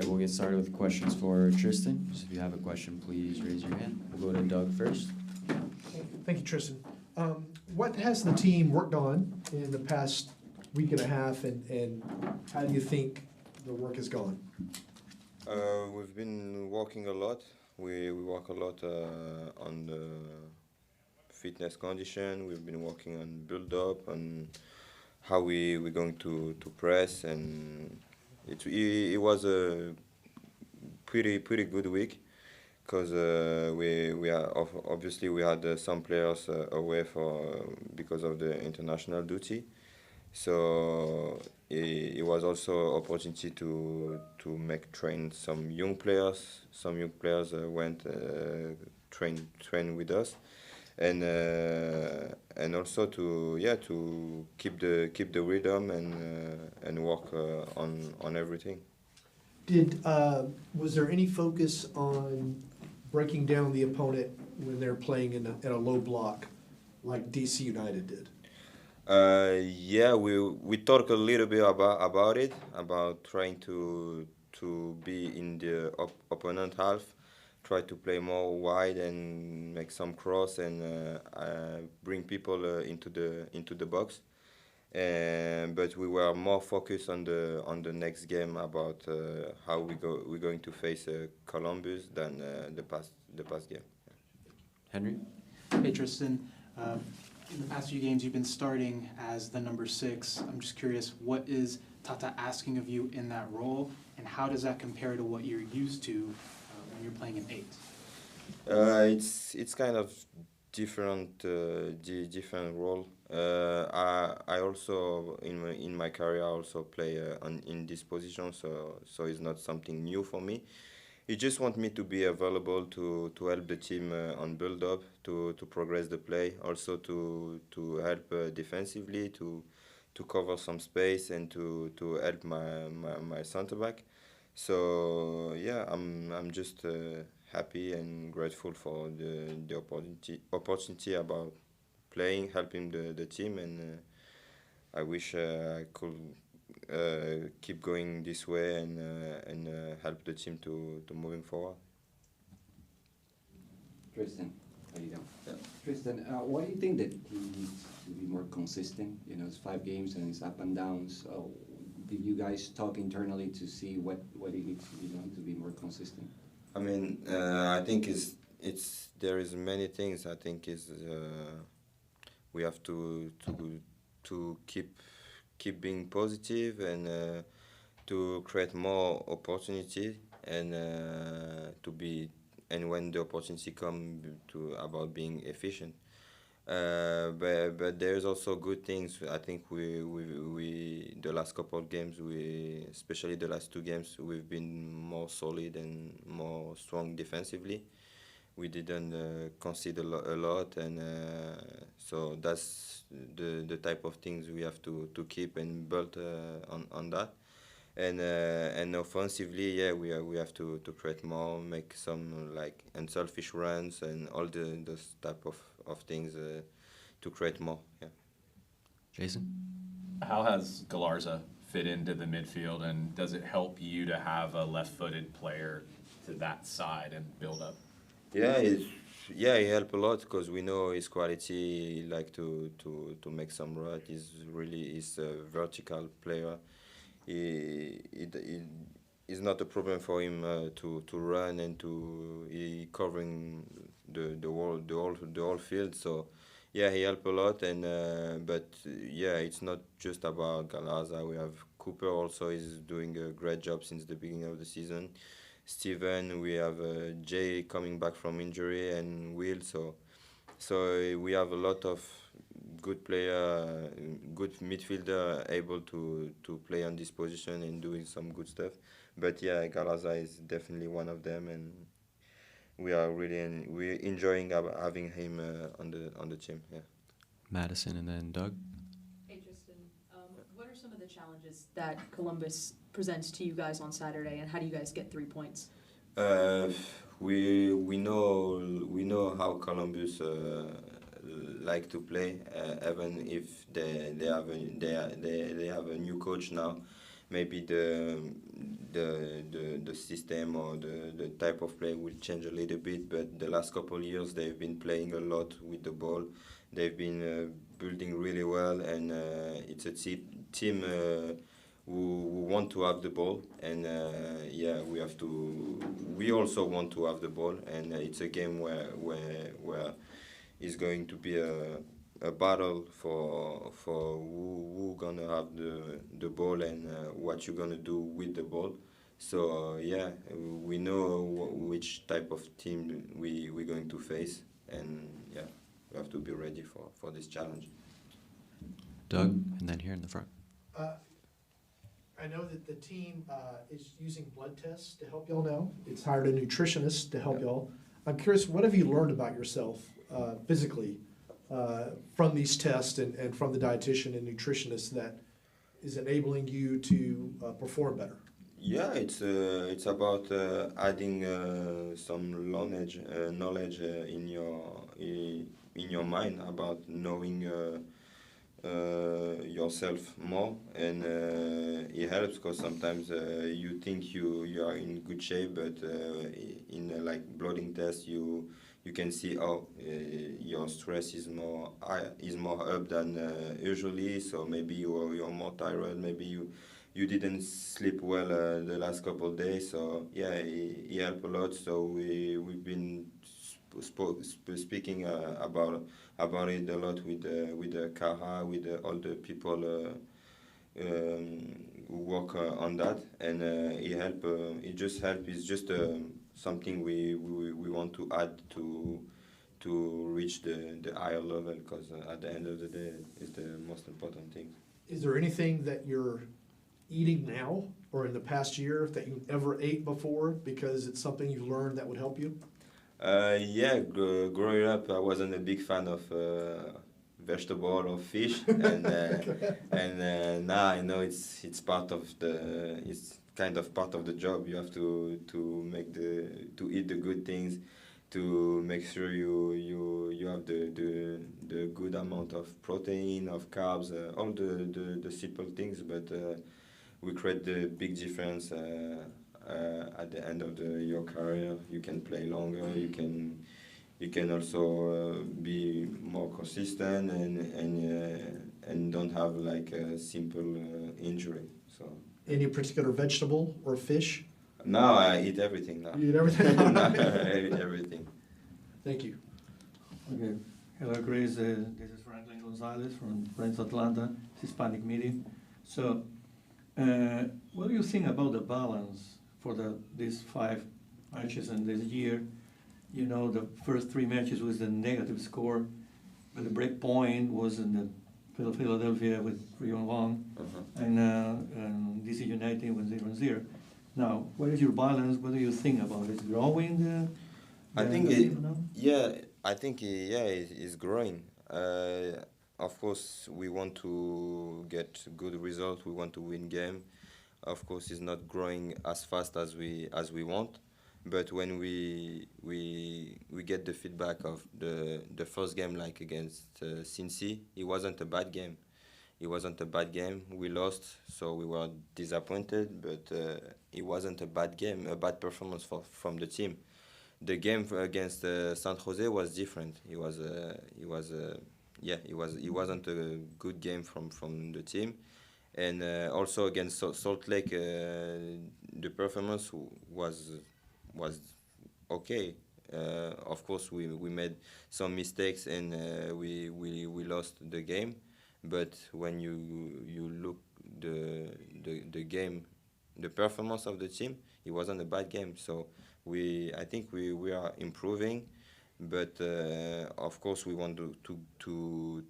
We'll get started with questions for Tristan. So if you have a question, please raise your hand. We'll go to Doug first. Thank you, Tristan. What has the team worked on in the past week and a half, and how do you think the work has gone? We've been working a lot. We work a lot on the fitness condition. We've been working on build-up, and how we're going to press, and it was a pretty good week, because we are obviously we had some players away because of the international duty, so it was also opportunity to train some young players. Some young players went train with us, and also to keep the rhythm and work on everything. Was there any focus on breaking down the opponent when they're playing in a low block like DC United did? We talked a little bit about it, about trying to be in the opponent half, try to play more wide and make some cross and bring people into the box. But we were more focused on the next game about how we're going to face Columbus than the past game. Henry? Hey Tristan, in the past few games you've been starting as the number 6. I'm just curious, what is Tata asking of you in that role, and how does that compare to what you're used to when you're playing an 8? It's kind of different different role. I also in my career I also play in this position, so it's not something new for me. He just want me to be available to help the team on build up, to progress the play, also to help defensively, to cover some space and to help my center back. So yeah, I'm just happy and grateful for the opportunity about playing, helping the team, and I wish I could keep going this way and help the team to moving forward. Tristan, how you doing? Yeah. Tristan, why do you think that he needs to be more consistent? You know, it's 5 games and it's up and downs. Did you guys talk internally to see what he needs to be done to be more consistent? I mean, I think it's there is many things. I think we have to keep being positive and to create more opportunity and and when the opportunity come to about being efficient. But there's also good things. I think we the last couple of games, especially the last 2 games, we've been more solid and more strong defensively. We didn't concede a lot, and so that's the type of things we have to keep and build on that. And offensively, yeah, we have to create more, make some like unselfish runs and all those type of things to create more. Yeah. Jason? How has Galarza fit into the midfield, and does it help you to have a left-footed player to that side and build up? Yeah, he helped a lot because we know his quality. He like to make some run. He's a vertical player. It's not a problem for him to run and he covering the whole field. So yeah, he helped a lot. And but yeah, it's not just about Galarza. We have Cooper also is doing a great job since the beginning of the season. Steven, we have Jay coming back from injury, and Will. So we have a lot of good player, good midfielder able to play on this position and doing some good stuff. But yeah, Galarza is definitely one of them, and we're enjoying having him on the team. Yeah. Madison and then Doug? Hey Tristan, what are some of the challenges that Columbus presents to you guys on Saturday, and how do you guys get 3 points? We know how Columbus like to play, even if they have a new coach now. Maybe the system or the type of play will change a little bit. But the last couple of years they've been playing a lot with the ball. They've been building really well, and it's a team who want to have the ball, and yeah, we also want to have the ball, and it's a game where it's going to be a battle for who gonna have the ball and what you're gonna do with the ball. So yeah, we know which type of team we're going to face, and yeah, we have to be ready for this challenge. Doug, and then here in the front. I know that the team is using blood tests to help y'all now. It's hired a nutritionist to help y'all. I'm curious, what have you learned about yourself physically from these tests and from the dietitian and nutritionist that is enabling you to perform better? Yeah, it's about adding some knowledge in your mind about knowing yourself more, and it helps because sometimes you think you are in good shape, but in like blooding test you can see your stress is more up than usually, so maybe you're more tired, maybe you didn't sleep well the last couple of days, so yeah, it helped a lot. So we've been speaking about it a lot with Kara, with all the people who work on that, and it help. It just help. It's just something we want to add to reach the higher level, because at the end of the day, it's the most important thing. Is there anything that you're eating now or in the past year that you ever ate before because it's something you learned that would help you? Yeah, growing up, I wasn't a big fan of vegetable or fish, and now I know it's part of it's kind of part of the job. You have to eat the good things, to make sure you have the good amount of protein, of carbs, all the simple things, but we create the big difference. At the end of your career, you can play longer. You can also be more consistent and don't have like a simple injury. So. Any particular vegetable or fish? Now I eat everything now. You eat everything? I eat everything. Thank you. Okay. Hello, Chris. This is Franklin Gonzalez from Friends Atlanta Hispanic Meeting. So, what do you think about the balance for these 5 matches in this year? You know, the first 3 matches was a negative score, but the break point was in the Philadelphia with 3-1, and DC United with 0-0. Now, what is your balance? What do you think about it? Is it growing? I think it's growing. Of course, we want to get good results. We want to win game. Of course, it's not growing as fast as we want, but when we get the feedback of the first game, like against Cincy, it wasn't a bad game. It wasn't a bad game. We lost, so we were disappointed, but it wasn't a bad game, a bad performance from the team. The game against San Jose was different. It wasn't a good game from the team. And also against Salt Lake, the performance was okay. Of course, we made some mistakes and we lost the game. But when you look the game, the performance of the team, it wasn't a bad game. So I think we are improving. But of course, we want to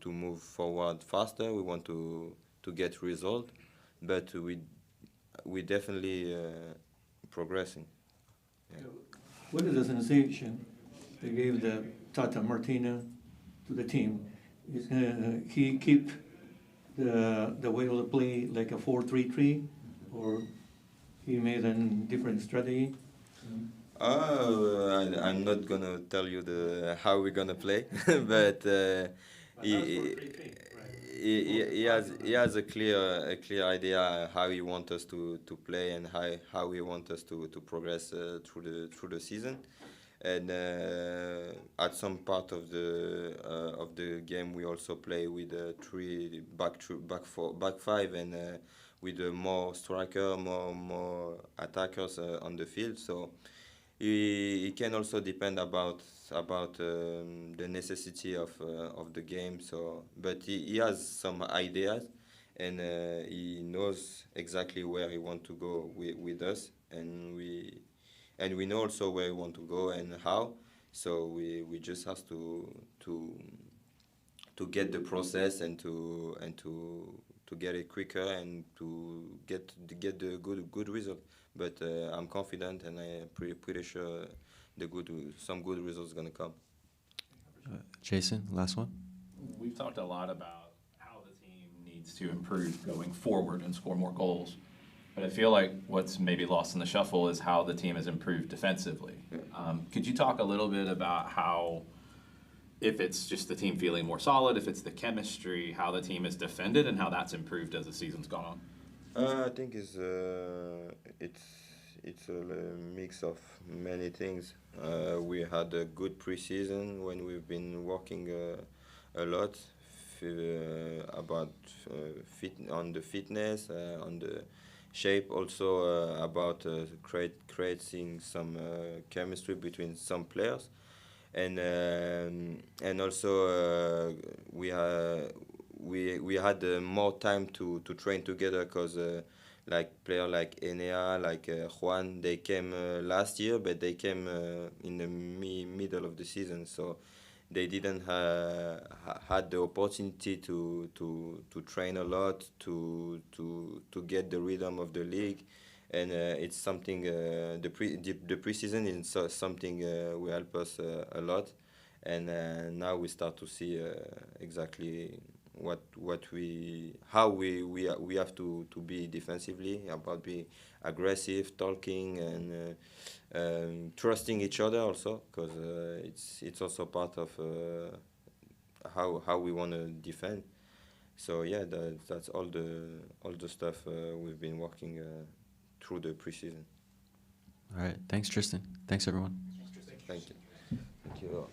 move forward faster. We want to get result, but we definitely progressing. Yeah. What is the sensation they gave the Tata Martino to the team? Is he keep the way of the play like a 4-3-3, or he made a different strategy? I'm not gonna tell you how we're gonna play, but he has a clear idea how he wants us to play and how he wants us to progress through the season. And at some part of the game, we also play with 3 back 5, and with more striker, more attackers on the field. So it can also depend about the necessity of the game. So, but he has some ideas, and he knows exactly where he wants to go with us, and we know also where we want to go and how. So we just have to get the process and to get it quicker and to get the good result. But I'm confident, and I'm pretty sure some good results gonna come. Jason, last one. We've talked a lot about how the team needs to improve going forward and score more goals. But I feel like what's maybe lost in the shuffle is how the team has improved defensively. Could you talk a little bit about how if it's just the team feeling more solid, if it's the chemistry, how the team is defended, and how that's improved as the season's gone on. I think it's a mix of many things. We had a good preseason when we've been working a lot about on the fitness, on the shape, also about creating some chemistry between some players, and also we had more time to train together because like player like Enea, like Juan, they came last year, but they came in the middle of the season, so they didn't had the opportunity to train a lot to get the rhythm of the league, and it's something the preseason is something will help us a lot, and now we start to see exactly how we have to be defensively, about being aggressive, talking, and trusting each other also, because it's also part of how we want to defend. So yeah, that's all the stuff we've been working through the preseason. All right. Thanks, Tristan. Thanks, everyone. Thank you. Thank you.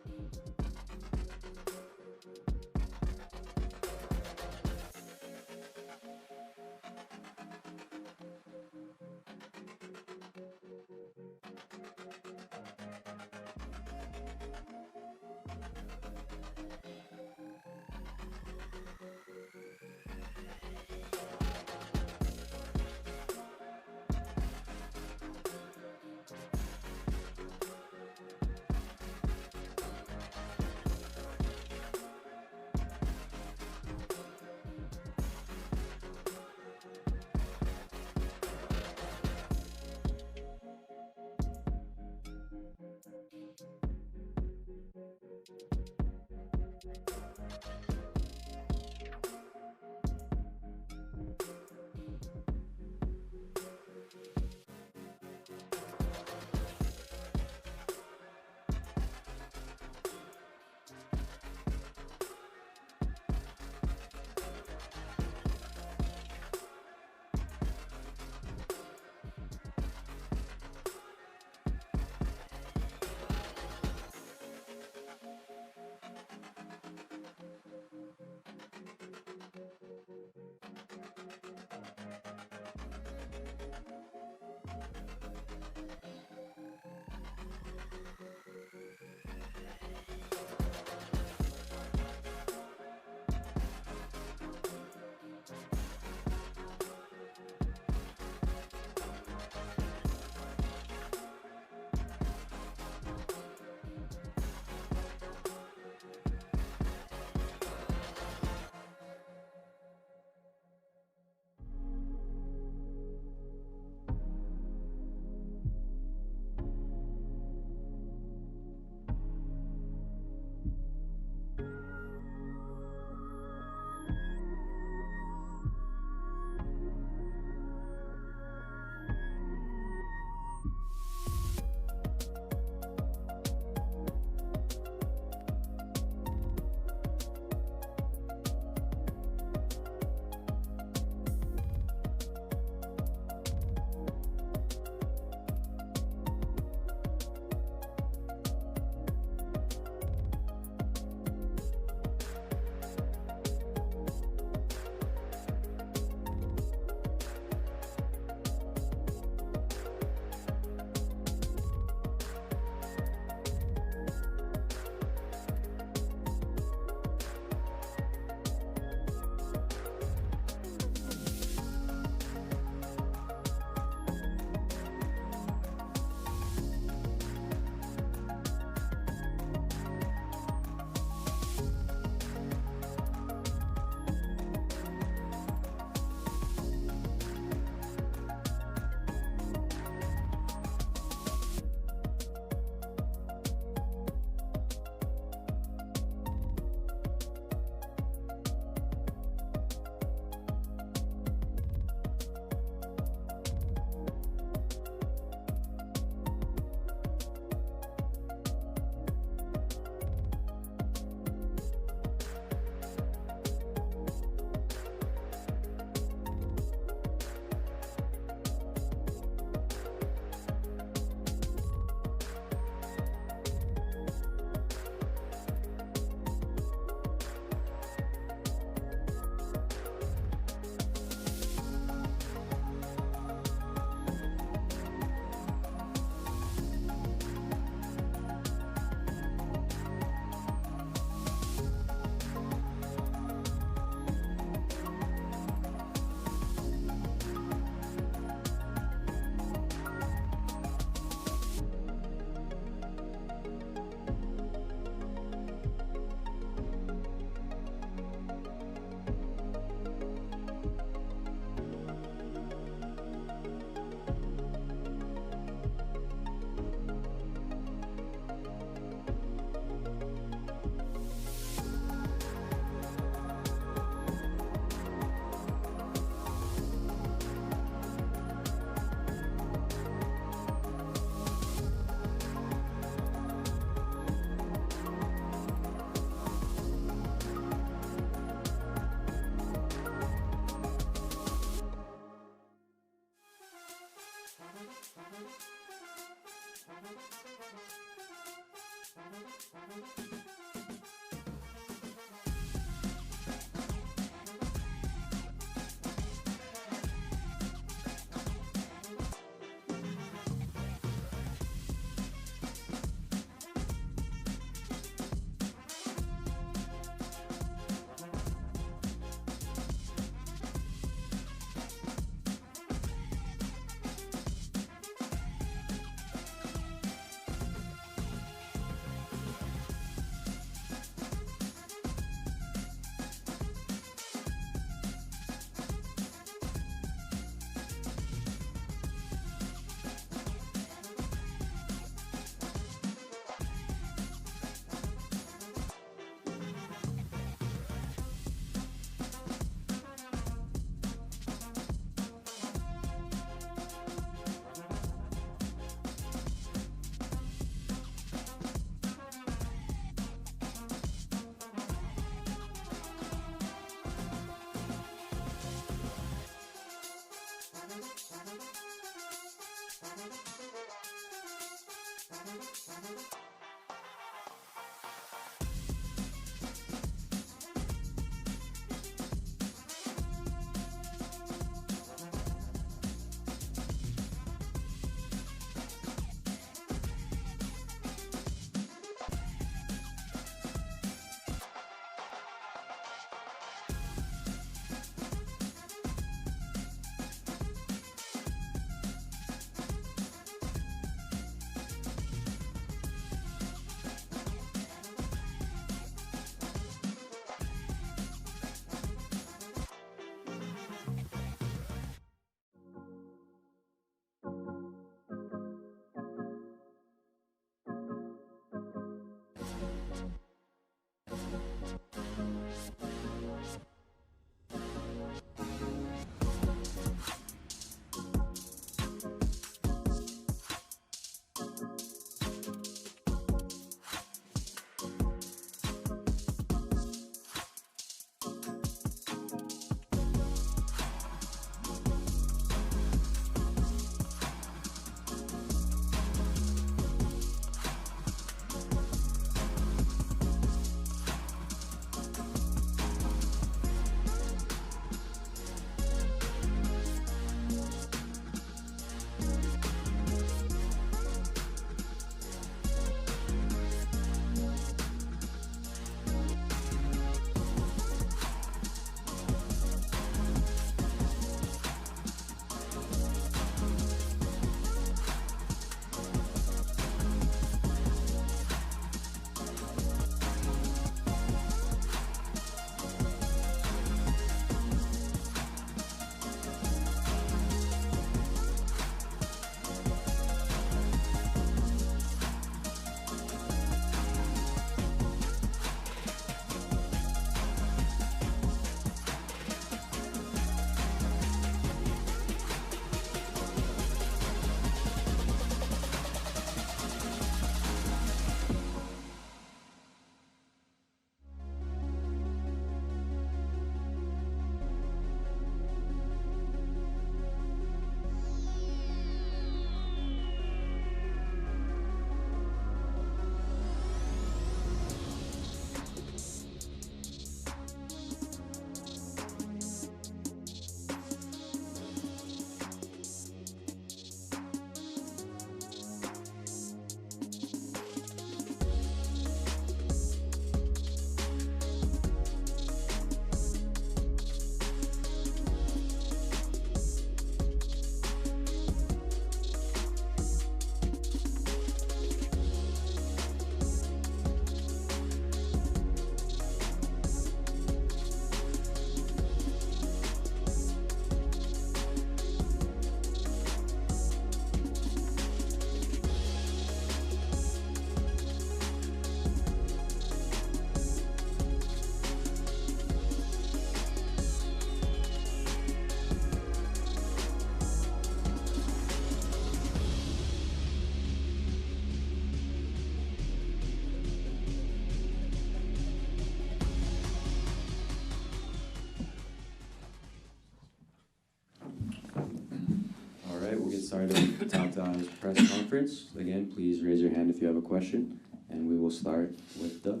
started with Tata's press conference. Again, please raise your hand if you have a question, and we will start with the.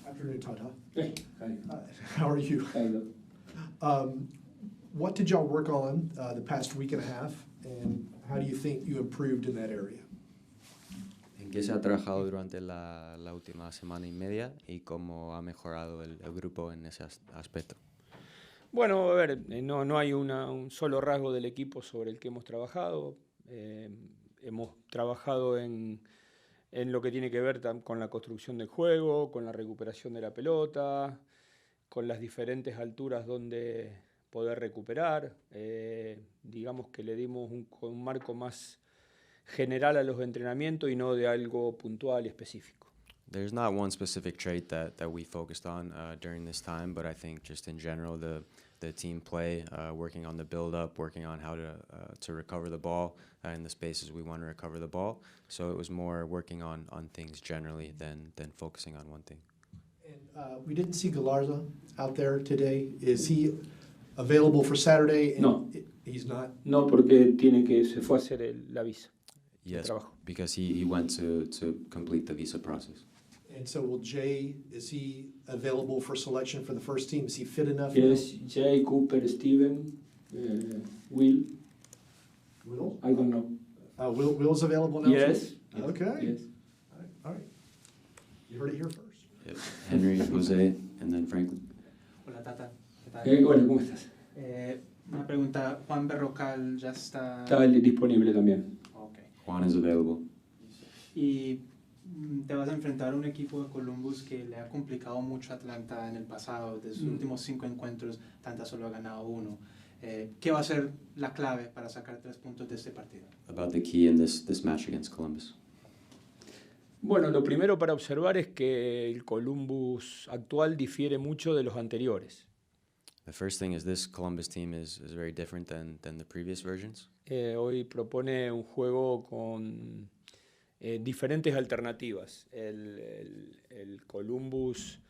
Afternoon, Tata. Hey, hi. How are you? Kind of. What did y'all work on the past week and a half, and how do you think you improved in that area? ¿En qué se ha trabajado durante la última semana y media y cómo ha mejorado el grupo en ese aspecto? Bueno, a ver, no hay un solo rasgo del equipo sobre el que hemos trabajado. Hemos trabajado en lo que tiene que ver con la construcción del juego, con la recuperación de la pelota, con las diferentes alturas donde poder recuperar. Digamos que le dimos un marco más general a los entrenamientos y no de algo puntual y específico. There's not one specific trait that we focused on during this time, but I think just in general the team play, working on the build-up, working on how to recover the ball in the spaces we want to recover the ball. So it was more working on things generally than focusing on one thing. And we didn't see Galarza out there today. Is he available for Saturday? And No. He's not? No, porque se fue a hacer la visa. Yes, trabajo. because he went to complete the visa process. And so will Jay, is he available for selection for the first team? Is he fit enough? Yes, Jay, Cooper, Steven, Will, Will? I don't know. Will's available now? Yes. too? Okay. Yes. All right. You heard it here first. Yep. Henry, Jose, and then Franklin. Hola, Tata. ¿Qué tal? Hola, ¿cómo estás? Una pregunta, ¿Juan Berrocal ya está? Está disponible también. Ok. Juan is available. Y te vas a enfrentar a un equipo de Columbus que le ha complicado mucho a Atlanta en el pasado. De sus últimos 5 encuentros, Atlanta solo ha ganado 1. ¿Qué va a ser la clave para sacar 3 puntos de este partido? About the key in this match against Columbus. Bueno, lo primero para observar es que el Columbus actual difiere mucho de los anteriores. The first thing is this Columbus team is very different than the previous versions. Hoy propone un juego con diferentes alternativas. El Columbus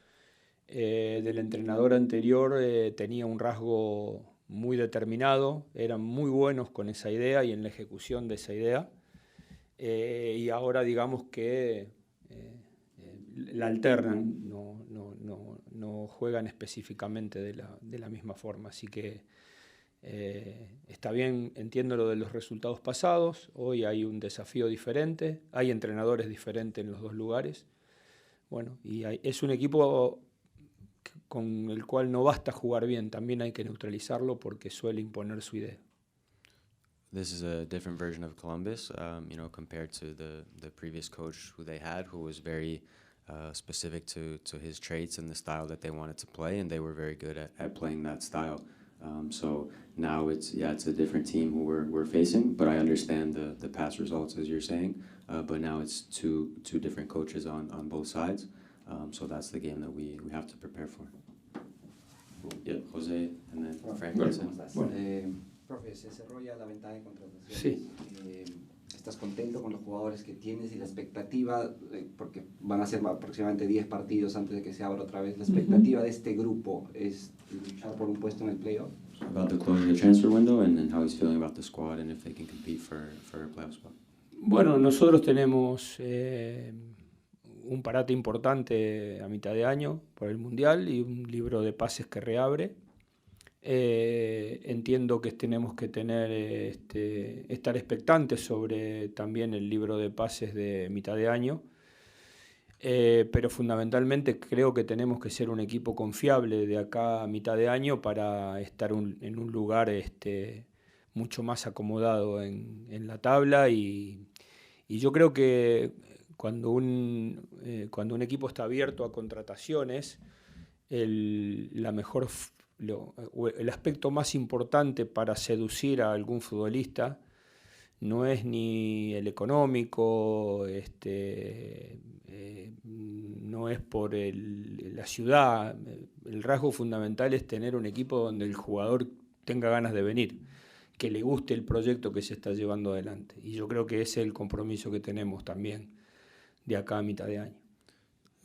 del entrenador anterior tenía un rasgo muy determinado, eran muy buenos con esa idea y en la ejecución de esa idea. Y ahora digamos que la alternan, no juegan específicamente de la misma forma. Así que está bien, entiendo lo de los resultados pasados. Hoy hay un desafío diferente, hay entrenadores diferentes en los dos lugares. Bueno, y es un equipo con el cual no basta jugar bien, también hay que neutralizarlo porque suele imponer su idea. This is a different version of Columbus, compared to the previous coach who they had, who was very specific to his traits and the style that they wanted to play, and they were very good at playing that style. So now it's a different team who we're facing, but I understand the past results as you're saying. But now it's two different coaches on both sides. So that's the game that we have to prepare for. Yeah, Jose and then Frank. ¿Cómo estás? Profe, se cerró ya la ventana de contrataciones. Sí. ¿Estás contento con los jugadores que tienes y la expectativa, porque van a ser aproximadamente 10 partidos antes de que se abra otra vez, la expectativa de este grupo es luchar por un puesto en el playoff? About the closing the transfer window and how he's feeling about the squad and if they can compete for a playoff spot. Bueno, nosotros tenemos un parate importante a mitad de año por el Mundial y un libro de pases que reabre. Entiendo que tenemos que estar expectantes sobre también el libro de pases de mitad de año, pero fundamentalmente creo que tenemos que ser un equipo confiable de acá a mitad de año para estar en un lugar mucho más acomodado en la tabla y yo creo que cuando un equipo está abierto a contrataciones, el aspecto más importante para seducir a algún futbolista no es ni el económico, no es por la ciudad. El rasgo fundamental es tener un equipo donde el jugador tenga ganas de venir, que le guste el proyecto que se está llevando adelante. Y yo creo que ese es el compromiso que tenemos también de acá a mitad de año.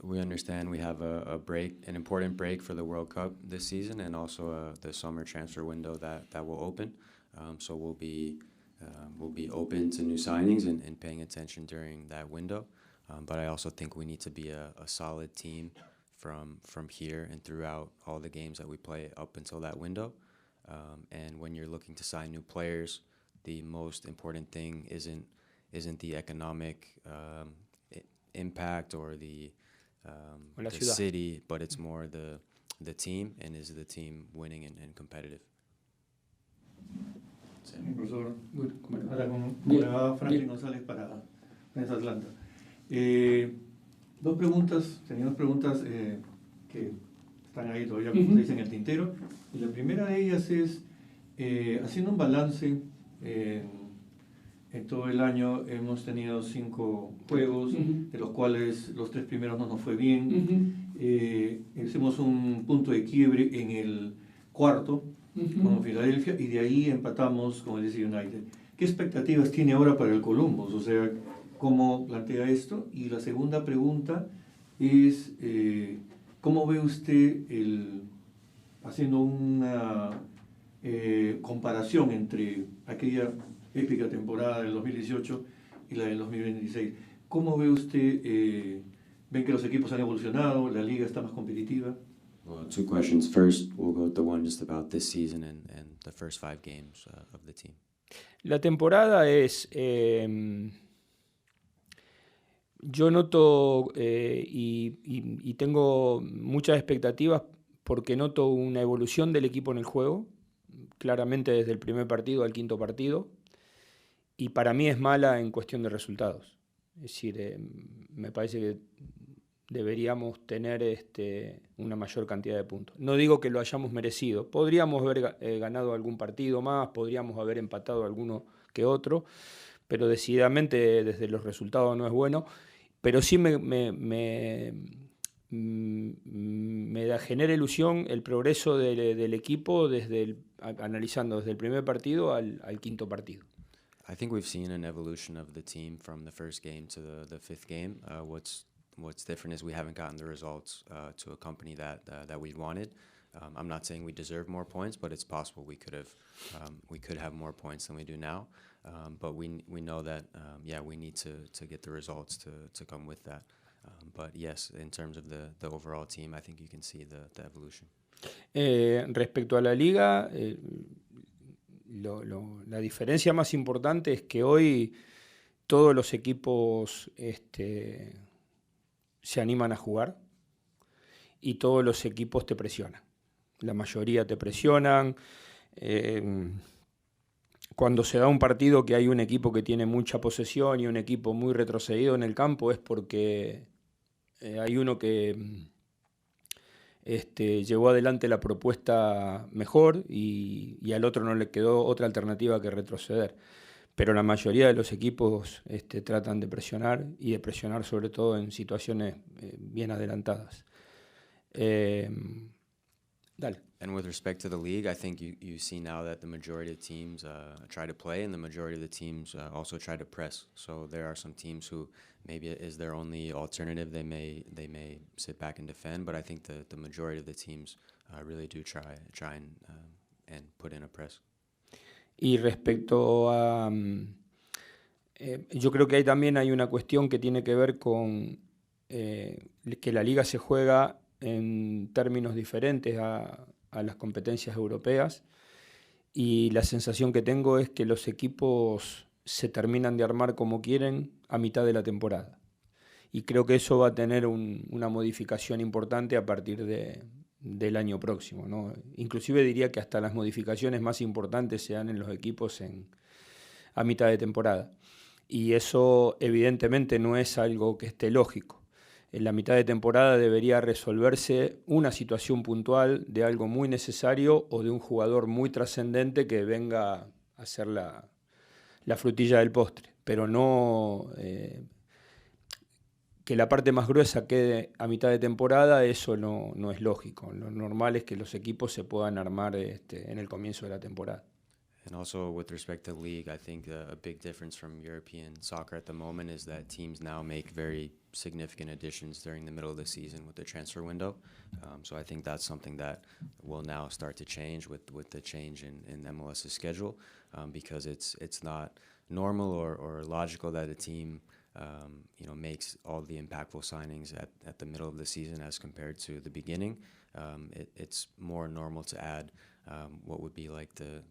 We understand we have an important break for the World Cup this season, and also the summer transfer window that will open. So we'll be we'll be open to new signings and paying attention during that window. But I also think we need to be a solid team from here and throughout all the games that we play up until that window. And when you're looking to sign new players, the most important thing isn't the economic impact or the city, but it's more the team, and is the team winning and competitive. Profesor, Good. ahora con Bien, abogado Franklin bien. González para Prensa Atlanta. Tenía dos preguntas que están ahí todavía, como se dice, en el tintero. Y la primera de ellas es, haciendo un balance, en todo el año hemos tenido 5 juegos, de los cuales los 3 primeros no nos fue bien. Hicimos un punto de quiebre en el cuarto con Filadelfia y de ahí empatamos con el DC United. ¿Qué expectativas tiene ahora para el Columbus? O sea, ¿cómo plantea esto? Y la segunda pregunta es, ¿cómo ve usted haciendo una comparación entre aquella épica temporada del 2018 y la del 2026? ¿Cómo ve usted, ven que los equipos han evolucionado, la liga está más competitiva? Well, 2 questions. First, we'll go with the one just about this season and the first 5 games of the team. La temporada es, yo noto y tengo muchas expectativas porque noto una evolución del equipo en el juego, claramente desde el primer partido al quinto partido, y para mí es mala en cuestión de resultados. Es decir, me parece que deberíamos tener una mayor cantidad de puntos. No digo que lo hayamos merecido, podríamos haber ganado algún partido más, podríamos haber empatado alguno que otro, pero decididamente desde los resultados no es bueno, pero sí genera ilusión el progreso del equipo analizando desde el primer partido al quinto partido. I think we've seen an evolution of the team from the first game to the 5th game. What's different is we haven't gotten the results to accompany that we wanted. I'm not saying we deserve more points, but it's possible we could have more points than we do now. But we know that we need to get the results to come with that. But yes, in terms of the overall team, I think you can see the evolution. Respecto a la liga, la diferencia más importante es que hoy todos los equipos se animan a jugar y todos los equipos te presionan. La mayoría te presionan. Cuando se da un partido que hay un equipo que tiene mucha posesión y un equipo muy retrocedido en el campo es porque hay uno que llevó adelante la propuesta mejor y al otro no le quedó otra alternativa que retroceder. Pero la mayoría de los equipos tratan de presionar y de presionar sobre todo en situaciones bien adelantadas. Dale. And with respect to the league, I think you see now that the majority of teams try to play, and the majority of the teams also try to press. So there are some teams who maybe it is their only alternative. They may sit back and defend, but I think the majority of the teams really do try and put in a press. Y respecto a... yo creo que ahí también hay una cuestión que tiene que ver con que la liga se juega en términos diferentes a las competencias europeas, y la sensación que tengo es que los equipos se terminan de armar como quieren a mitad de la temporada. Y creo que eso va a tener una modificación importante a partir del año próximo, ¿no? Inclusive diría que hasta las modificaciones más importantes se dan en los equipos a mitad de temporada. Y eso evidentemente no es algo que esté lógico. En la mitad de temporada debería resolverse una situación puntual de algo muy necesario o de un jugador muy trascendente que venga a ser la frutilla del postre, pero no que la parte más gruesa quede a mitad de temporada. Eso no es lógico. Lo normal es que los equipos se puedan armar en el comienzo de la temporada. And also with respect to league, I think a big difference from European soccer at the moment is that teams now make very significant additions during the middle of the season with the transfer window. So I think that's something that will now start to change with the change in MLS's schedule, because it's not normal or logical that a team makes all the impactful signings at the middle of the season as compared to the beginning. It's more normal to add what would be like the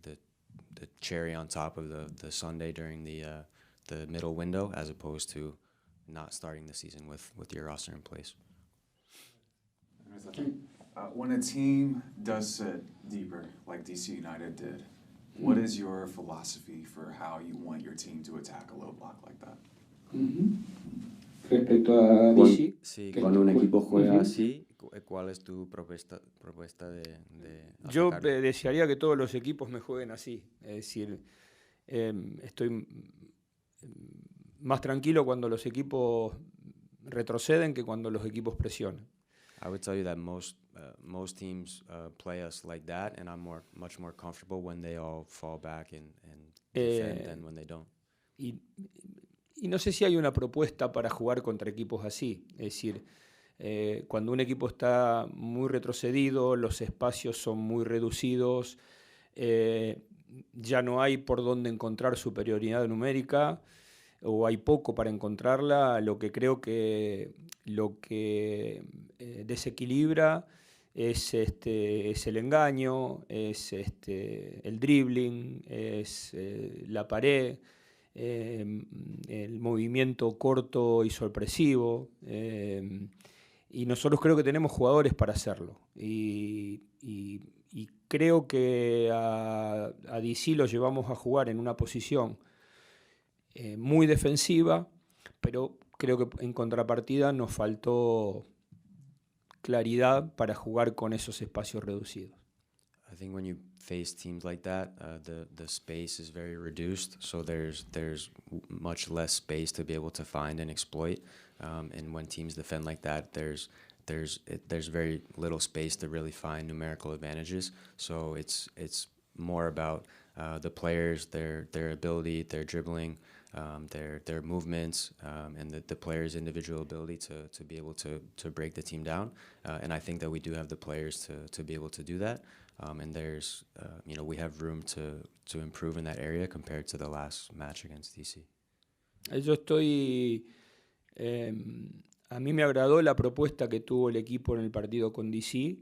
cherry on top of the Sunday during the middle window, as opposed to not starting the season with your roster in place. When a team does sit deeper, like DC United did, what is your philosophy for how you want your team to attack a low block like that? Respecto a DC, Sí, ¿qué- cuando un equipo juega Ujú. así, ¿cuál es tu propuesta de Yo atacarlo? desearía que todos los equipos me jueguen así. Es decir, estoy más tranquilo cuando los equipos retroceden que cuando los equipos presionan. I would tell you that most teams play us like that, and I'm much more comfortable when they all fall back and defend than when they don't. Y no sé si hay una propuesta para jugar contra equipos así. Es decir, cuando un equipo está muy retrocedido, los espacios son muy reducidos, ya no hay por dónde encontrar superioridad numérica, o hay poco para encontrarla. Lo que creo que desequilibra es el engaño, es el dribbling, es la pared, el movimiento corto y sorpresivo. Y nosotros creo que tenemos jugadores para hacerlo. Y creo que a DC lo llevamos a jugar en una posición muy defensiva, pero creo que en contrapartida nos faltó claridad para jugar con esos espacios reducidos. I think when you face teams like that, the space is very reduced, so there's much less space to be able to find and exploit. And when teams defend like that, there's very little space to really find numerical advantages. So it's more about the players, their ability, their dribbling, their movements, and the players' individual ability to be able to break the team down. And I think that we do have the players to be able to do that. And there's, we have room to improve in that area compared to the last match against DC. Yo estoy... a mí me agradó la propuesta que tuvo el equipo en el partido con DC,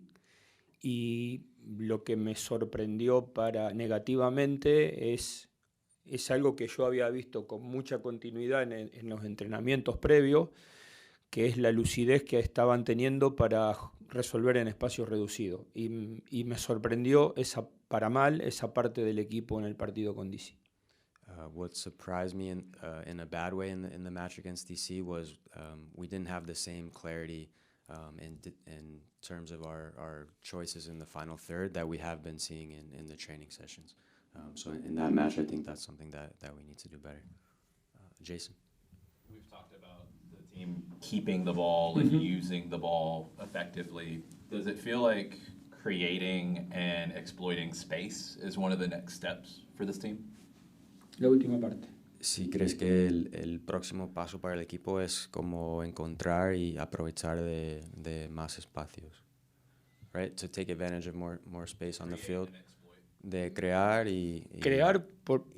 y lo que me sorprendió negativamente es algo que yo había visto con mucha continuidad en los entrenamientos previos, que es la lucidez que estaban teniendo para resolver en espacios reducidos. Y me sorprendió para mal esa parte del equipo en el partido con DC. What surprised me in a bad way in the match against DC was we didn't have the same clarity in terms of our choices in the final third that we have been seeing in the training sessions. So in that match, I think that's something that we need to do better. Jason? We've talked about the team keeping the ball and using the ball effectively. Does it feel like creating and exploiting space is one of the next steps for this team? La última parte. Si crees que el próximo paso para el equipo es como encontrar y aprovechar de más espacios, right? To take advantage of more space on the field. De crear y pero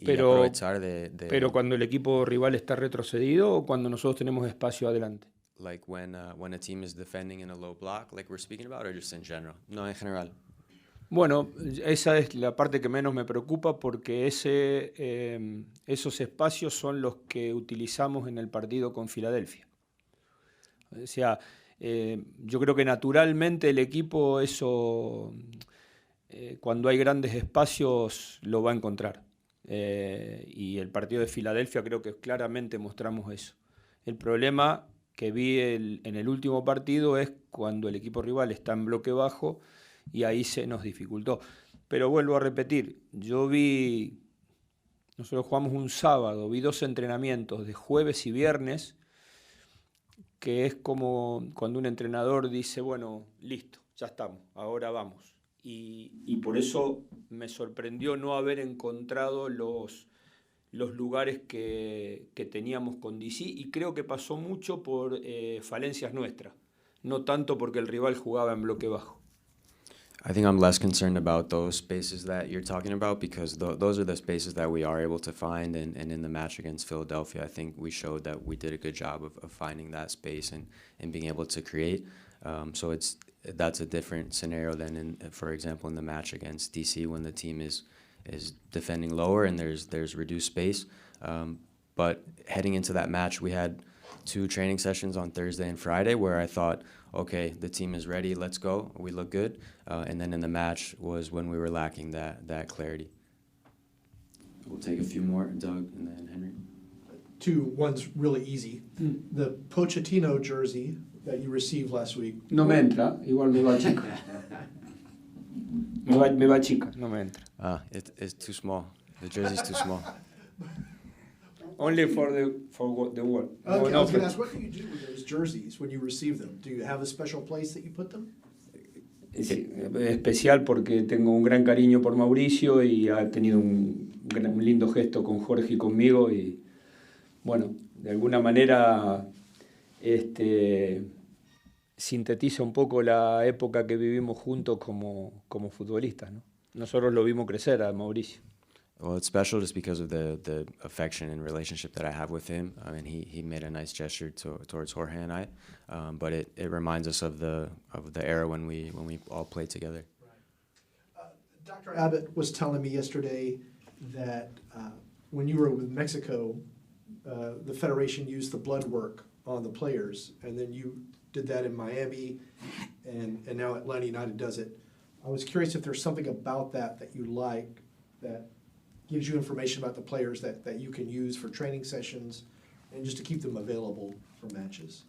aprovechar pero cuando el equipo rival está retrocedido o cuando nosotros tenemos espacio adelante. Like when a team is defending in a low block, like we're speaking about, or just in general? No, en general. Bueno, esa es la parte que menos me preocupa, porque esos espacios son los que utilizamos en el partido con Filadelfia. O sea, yo creo que naturalmente el equipo cuando hay grandes espacios lo va a encontrar. Y el partido de Filadelfia creo que claramente mostramos eso. El problema que vi en el último partido es cuando el equipo rival está en bloque bajo, y ahí se nos dificultó. Pero vuelvo a repetir, nosotros jugamos un sábado, vi 2 entrenamientos de jueves y viernes, que es como cuando un entrenador dice, bueno, listo, ya estamos, ahora vamos. y por eso me sorprendió no haber encontrado los lugares que teníamos con DC, y creo que pasó mucho por falencias nuestras, no tanto porque el rival jugaba en bloque bajo. I think I'm less concerned about those spaces that you're talking about because those are the spaces that we are able to find. And in the match against Philadelphia, I think we showed that we did a good job of finding that space and being able to create. So that's a different scenario than, for example, in the match against DC when the team is defending lower and there's reduced space. But heading into that match, we had 2 training sessions on Thursday and Friday where I thought, okay, the team is ready, let's go, we look good. And then in the match was when we were lacking that clarity. We'll take a few more, Doug and then Henry. One's really easy. The Pochettino jersey that you received last week. No me entra, igual me va chica. me va chica, no me entra. It's too small. The jersey's too small. Only for the world. Okay, I was going to ask, what do you do with those jerseys when you receive them? Do you have a special place that you put them? Sí, especial porque tengo un gran cariño por Mauricio y ha tenido un lindo gesto con Jorge y conmigo, y bueno, de alguna manera sintetiza un poco la época que vivimos juntos como futbolistas, ¿no? Nosotros lo vimos crecer a Mauricio. Well, it's special just because of the affection and relationship that I have with him. I mean, he made a nice gesture towards Jorge and I, but it reminds us of the era when we all played together. Right. Dr. Abbott was telling me yesterday that when you were with Mexico, the Federation used the blood work on the players, and then you did that in Miami, and now Atlanta United does it. I was curious if there's something about that you like that gives you information about the players that you can use for training sessions and just to keep them available for matches.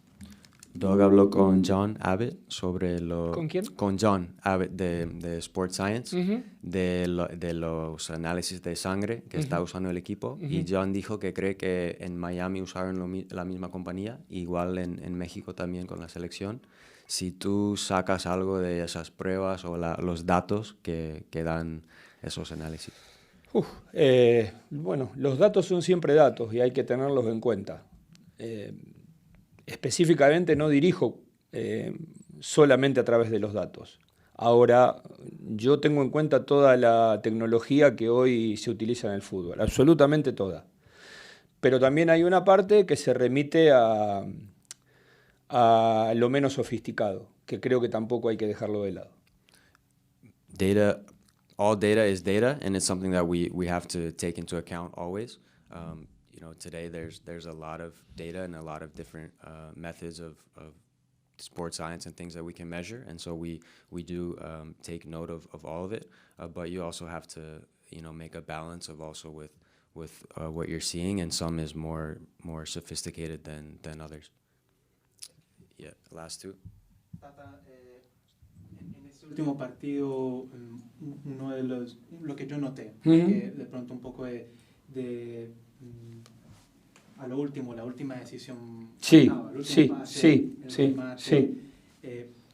Doug habló con John Abbott sobre lo... ¿Con quién? Con John Abbott de Sports Science, Uh-huh. de los análisis de sangre que está usando el equipo. Y John dijo que cree que en Miami usaron la misma compañía, igual en México también con la selección. Si tú sacas algo de esas pruebas o los datos que dan esos análisis. Bueno, los datos son siempre datos y hay que tenerlos en cuenta. Específicamente no dirijo solamente a través de los datos. Ahora, yo tengo en cuenta toda la tecnología que hoy se utiliza en el fútbol, absolutamente toda. Pero también hay una parte que se remite a lo menos sofisticado, que creo que tampoco hay que dejarlo de lado. All data is data, and it's something that we have to take into account always. Today there's a lot of data and a lot of different methods of sports science and things that we can measure, and so we do take note of all of it. But you also have to make a balance of also with what you're seeing, and some is more sophisticated than others. Yeah, last two. Tata, en este último partido, uno de lo que yo noté, que de pronto un poco a lo último, la última decisión, Sí, pase, el sí. remate,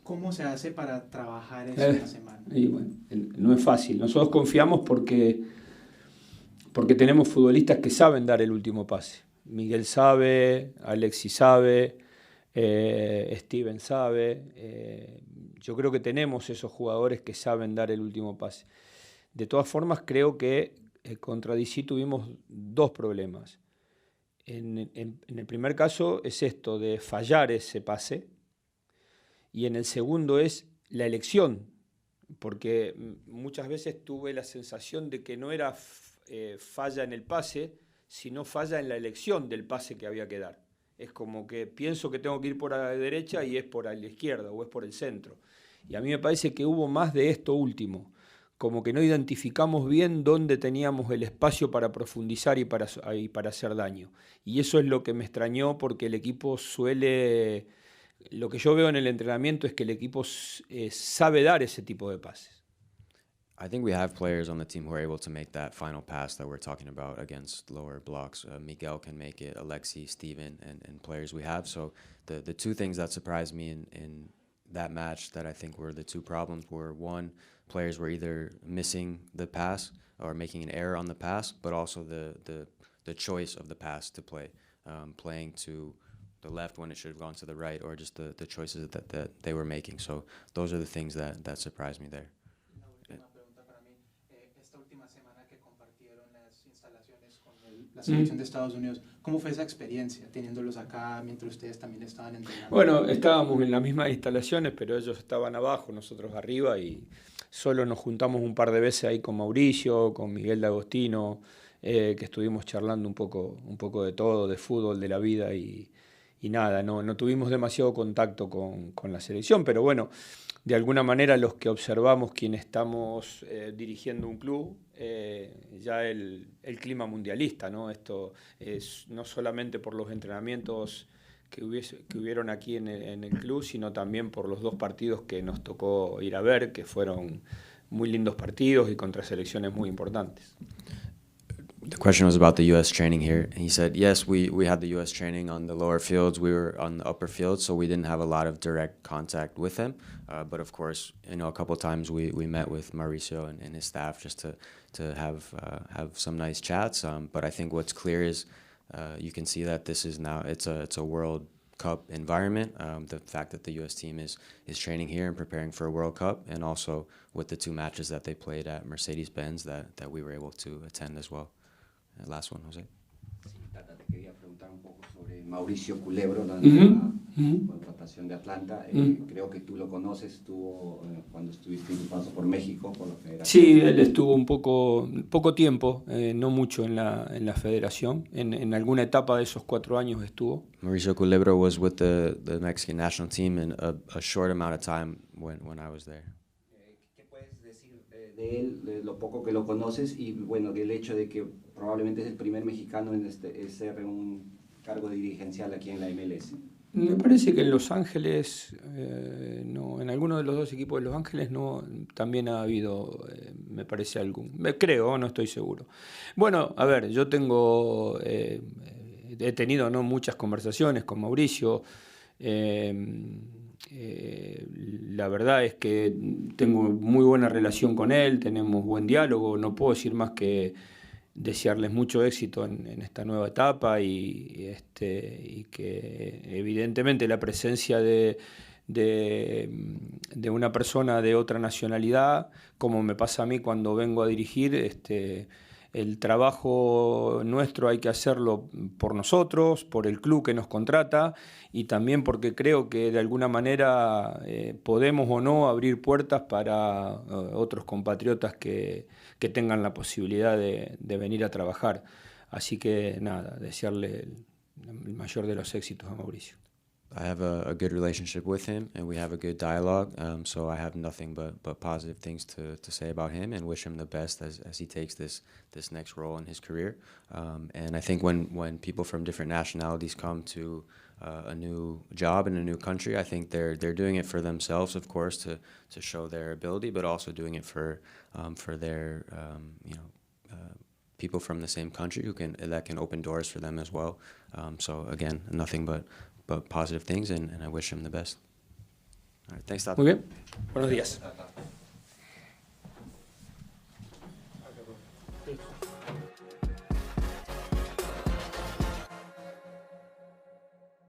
¿cómo se hace para trabajar eso en la semana? Y bueno, no es fácil. Nosotros confiamos porque tenemos futbolistas que saben dar el último pase. Miguel sabe, Alexis sabe, Steven sabe. Yo creo que tenemos esos jugadores que saben dar el último pase. De todas formas, creo que contra DC tuvimos dos problemas. En el primer caso es esto de fallar ese pase, y en el segundo es la elección, porque muchas veces tuve la sensación de que no era falla en el pase, sino falla en la elección del pase que había que dar. Es como que pienso que tengo que ir por la derecha y es por la izquierda o es por el centro. Y a mí me parece que hubo más de esto último, como que no identificamos bien dónde teníamos el espacio para profundizar y para hacer daño. Y eso es lo que me extrañó, porque el equipo suele... Lo que yo veo en el entrenamiento es que el equipo sabe dar ese tipo de pases. I think we have players on the team who are able to make that final pass that we're talking about against lower blocks. Miguel can make it, Alexi, Steven, and players we have. So the two things that surprised me that match that I think were the two problems were, one, players were either missing the pass or making an error on the pass, but also the choice of the pass to play, playing to the left when it should have gone to the right, or just the choices that they were making. So those are the things that surprised me there. Una última pregunta para mí. Esta última semana que compartieron las instalaciones con la selección de Estados Unidos, ¿cómo fue esa experiencia teniéndolos acá mientras ustedes también estaban entrenando? Bueno, estábamos en las mismas instalaciones, pero ellos estaban abajo, nosotros arriba, y solo nos juntamos un par de veces ahí con Mauricio, con Miguel D'Agostino, que estuvimos charlando un poco de todo, de fútbol, de la vida, y nada, no tuvimos demasiado contacto con la selección, pero bueno, de alguna manera los que observamos quienes estamos dirigiendo un club, ya el clima mundialista, ¿no? Esto es no solamente por los entrenamientos que hubieron aquí en el club, sino también por los 2 partidos que nos tocó ir a ver, que fueron muy lindos partidos y contra selecciones muy importantes. The question was about the U.S. training here, and he said, yes, we had the U.S. training on the lower fields. We were on the upper fields, so we didn't have a lot of direct contact with them. But of course, a couple of times we met with Mauricio and his staff just to have some nice chats. But I think what's clear is you can see that this is now it's a World Cup environment. The fact that the U.S. team is training here and preparing for a World Cup, and also with the 2 matches that they played at Mercedes-Benz that we were able to attend as well. Last one, Jose. Sí, Tata, te quería preguntar un poco sobre Mauricio Culebro, la contratación de Atlanta. Creo que tú lo conoces, estuvo cuando estuviste en tu paso por México, por la federación. Sí, él estuvo un poco tiempo, no mucho en la federación. En alguna etapa de esos 4 años estuvo. Mauricio Culebro was with the Mexican national team in a short amount of time when I was there. ¿Qué puedes decir de él, de lo poco que lo conoces, y bueno, del hecho de que probablemente es el primer mexicano en ser un cargo dirigencial aquí en la MLS? Me parece que en Los Ángeles, no, en alguno de los 2 equipos de Los Ángeles no, también ha habido, me parece creo, no estoy seguro. Bueno, a ver, yo he tenido no muchas conversaciones con Mauricio. La verdad es que tengo muy buena relación con él, tenemos buen diálogo, no puedo decir más que desearles mucho éxito en esta nueva etapa, y que evidentemente la presencia de una persona de otra nacionalidad, como me pasa a mí cuando vengo a dirigir, el trabajo nuestro hay que hacerlo por nosotros, por el club que nos contrata, y también porque creo que de alguna manera podemos o no abrir puertas para otros compatriotas que tengan la posibilidad de venir a trabajar. Así que nada, desearle el mayor de los éxitos a Mauricio. I have a good relationship with him, and we have a good dialogue, so I have nothing but positive things to say about him, and wish him the best as he takes this next role in his career. And I think when people from different nationalities come to a new job in a new country, I think they're doing it for themselves, of course, to show their ability, but also doing it for their people from the same country that can open doors for them as well. So again, nothing but positive things, and I wish him the best. All right, thanks, Tata. Muy bien, buenos días.